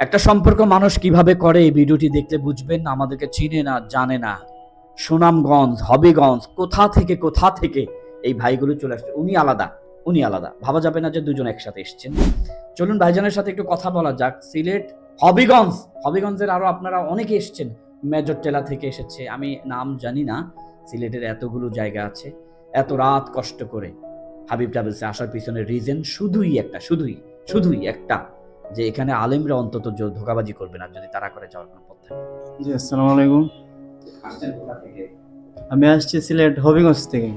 একটা সম্পর্ক মানুষ কিভাবে করে এই ভিডিওটি দেখলে বুঝবেন। আমাদেরকে চিনে না, জানে না। সুনামগঞ্জ, হবিগঞ্জ, কোথা থেকে এই ভাইগুলো চলে আসছে। উনি আলাদা, ভাবা যাবে না যে দুজন একসাথে এসেছেন। চলুন ভাইজানের সাথে একটু কথা বলা যাক। সিলেট হবিগঞ্জের আরো আপনারা অনেকে এসেছেন। মেজর টেলা থেকে এসেছে, আমি নাম জানি না। সিলেটের এতগুলো জায়গা আছে। এত রাত কষ্ট করে হাবিব ট্রাভেলসে আসার পিছনে রিজন শুধুই একটা, যে এখানে আলেমরা অন্তত ধোঁকাবাজি করবে না, যদি তারা করে যাওয়ার কোনো পথ থাকে। জি, আসসালামু আলাইকুম। আসছেন কোথা থেকে? আমি আসছি সিলেট হবিগঞ্জ থেকে।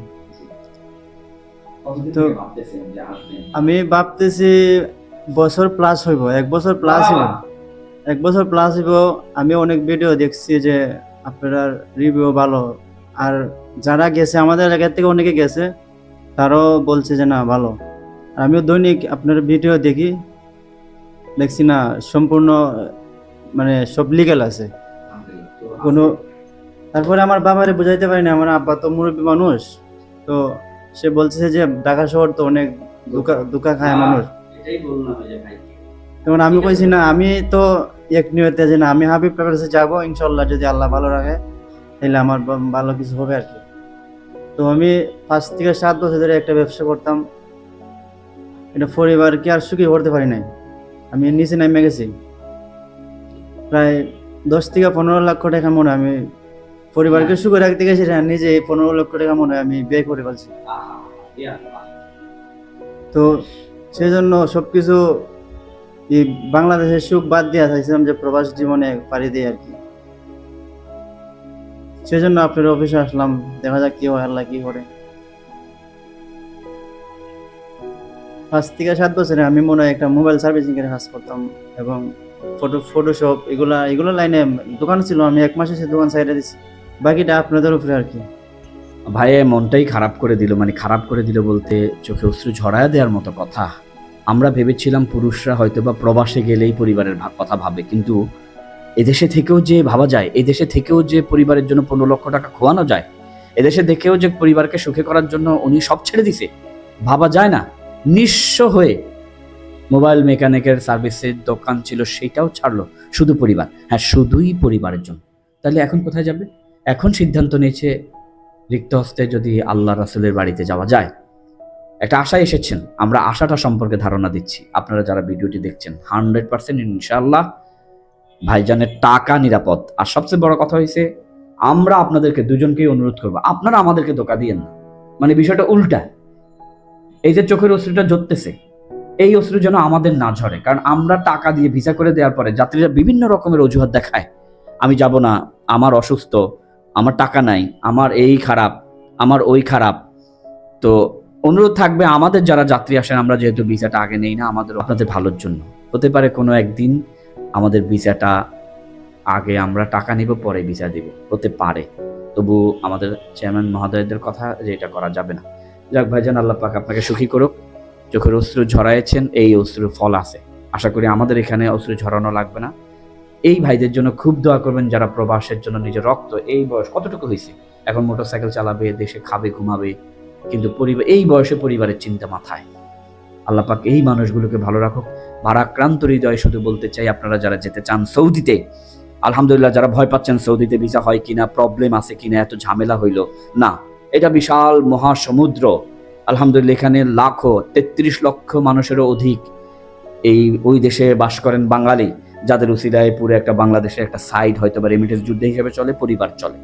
তো ভাবতেছেন যে আসবেন? আমি ভাবতেছি বছর প্লাস হইব, 1 বছর প্লাস হইব। 1 বছর প্লাস হইব। আমি অনেক ভিডিও দেখছি যে আপনার রিভিউ ভালো, আর যারা গেছে আমাদের এলাকা থেকে অনেকে গেছে, তারাও বলছে যে না ভালো। আর আমিও দৈনিক আপনার ভিডিও দেখছি না সম্পূর্ণ, মানে সব লিগ্যাল আছে কোনো। তারপরে আমার বাবারে বুঝাইতে পারি না, আমার আব্বা তো মুরব্বী মানুষ, তো সে বলছে যে ঢাকা শহর তো অনেক দুকা খায় মানুষ। এটাই বললাম যে ভাই, তখন আমি কইছি না, আমি তো এক নিয়তে যে না আমি হাবিব ট্রাভেলসে যাবো ইনশাল্লাহ, যদি আল্লাহ ভালো রাখে তাহলে আমার ভালো কিছু হবে আর কি। তো আমি 5 থেকে 7 বছর ধরে একটা ব্যবসা করতাম, এটা পরিবারকে আর সুখী করতে পারি নাই। আমি নিচে নেমে গেছি, প্রায় 10 থেকে 15 লক্ষ টাকা মনে হয় আমি পরিবারকে সুখে রাখতে গেছি, নিজে 15 লক্ষ টাকা মনে হয় আমি ব্যয় করে ফেলছি। তো সেই জন্য সবকিছু এই বাংলাদেশের সুখ বাদ দিয়ে চাইছিলাম যে প্রবাস জীবনে পাড়ি দিয়ে আর কি। সেই জন্য আপনার অফিসে আসলাম, দেখা যাক কি হয়, আল্লাহ কি করে। 5 থেকে 7 বছরে আমি মনে হয় একটা মোবাইল সার্ভিসিং এর কাজ করতাম, এবং ফটোশপ এগুলা লাইনে দোকান ছিল। আমি 1 মাস এসে দোকান সাইডে দিচ্ছি, বাকিটা আপনাদের উপরে আর কি। ভাই মনটাই খারাপ করে দিল, মানে খারাপ করে দিল বলতে চোখে অশ্রু ঝরায়া দেওয়ার মতো কথা। আমরা ভেবেছিলাম পুরুষরা হয়তো বা প্রবাসে গেলেই পরিবারের কথা ভাবে, কিন্তু এদেশে থেকেও যে ভাবা যায়, এদেশে থেকেও যে পরিবারের জন্য 15 লক্ষ টাকা খোয়ানো যায়, এদেশে দেখেও যে পরিবারকে সুখী করার জন্য উনি সব ছেড়ে দিছে, ভাবা যায় না। নিঃস্ব হয়ে মোবাইল মেকানিকের সার্ভিসের দোকান ছিল, সেটাও ছাড়লো শুধু পরিবার, হ্যাঁ শুধুই পরিবারের জন্য। তাহলে এখন কোথায় যাবে? এখন সিদ্ধান্ত নিয়েছে রিক্ত হস্তে যদি আল্লাহ রাসূলের বাড়িতে যাওয়া যায়। একটা আশায় এসেছেন, আমরা আশাটা সম্পর্কে ধারণা দিচ্ছি। আপনারা যারা ভিডিওটি দেখছেন 100% ইনশাআল্লাহ ভাইজানের টাকা নিরাপদ। আর সবচেয়ে বড় কথা হয়েছে, আমরা আপনাদেরকে দুজনকেই অনুরোধ করবো, আপনারা আমাদেরকে ধোঁকা দিয়েন না। মানে বিষয়টা উল্টা। এই যে চোখের অশ্রুটা ঝরতেছে, এই অশ্রু যেন আমাদের না ঝরে, কারণ আমরা টাকা দিয়ে ভিসা করে দেওয়ার পরে যাত্রীরা বিভিন্ন রকমের অজুহাত দেখায়। আমি যাব না, আমার অসুস্থ, আমার টাকা নাই, আমার এই খারাপ, আমার ওই খারাপ। তো অনুরোধ থাকবে, আমাদের যারা যাত্রী আসেন, আমরা যেহেতু ভিসাটা আগে নেই না, আমাদের আপনাদের ভালোর জন্য হতে পারে কোনো একদিন আমাদের ভিসাটা আগে আমরা টাকা নিব, পরে ভিসা দিব, হতে পারে। তবু আমাদের চেয়ারম্যান মহোদয়দের কথা যে এটা করা যাবে না। যাক ভাইজান, আল্লাহ পাক আপনাকে সুখী করুক। চোখের অশ্রু ঝরাইছেন, এই অশ্রুর ফল আছে। আশা করি আমাদের এখানে অশ্রু ঝরানো লাগবে না। এই ভাইদের জন্য খুব দোয়া করবেন, যারা প্রবাসের জন্য নিজের রক্ত, এই বয়স কতটুকু হয়েছে, এখন মোটরসাইকেল চালাবে, দেশে খাবে ঘুমাবে, কিন্তু পরিবার, এই বয়সে পরিবারের চিন্তা মাথায়। আল্লাহ পাক এই মানুষগুলোকে ভালো রাখুক। ভারাক্রান্ত হৃদয় শুধু বলতে চাই, আপনারা যারা যেতে চান সৌদিতে, আলহামদুলিল্লাহ, যারা ভয় পাচ্ছেন সৌদিতে ভিসা হয় কিনা, প্রবলেম আছে কিনা, এত ঝামেলা হইল না, এটা বিশাল মহাসমুদ্র। আলহামদুলিল্লাহ, এখানে লাখো 33 লক্ষ মানুষেরও অধিক ওই দেশে বাস করেন বাঙালি, যাদের উসিলায় পুরো একটা বাংলাদেশের একটা সাইড হয়তো বা রেমিটেন্স যুদ্ধ হিসেবে চলে, পরিবার চলে।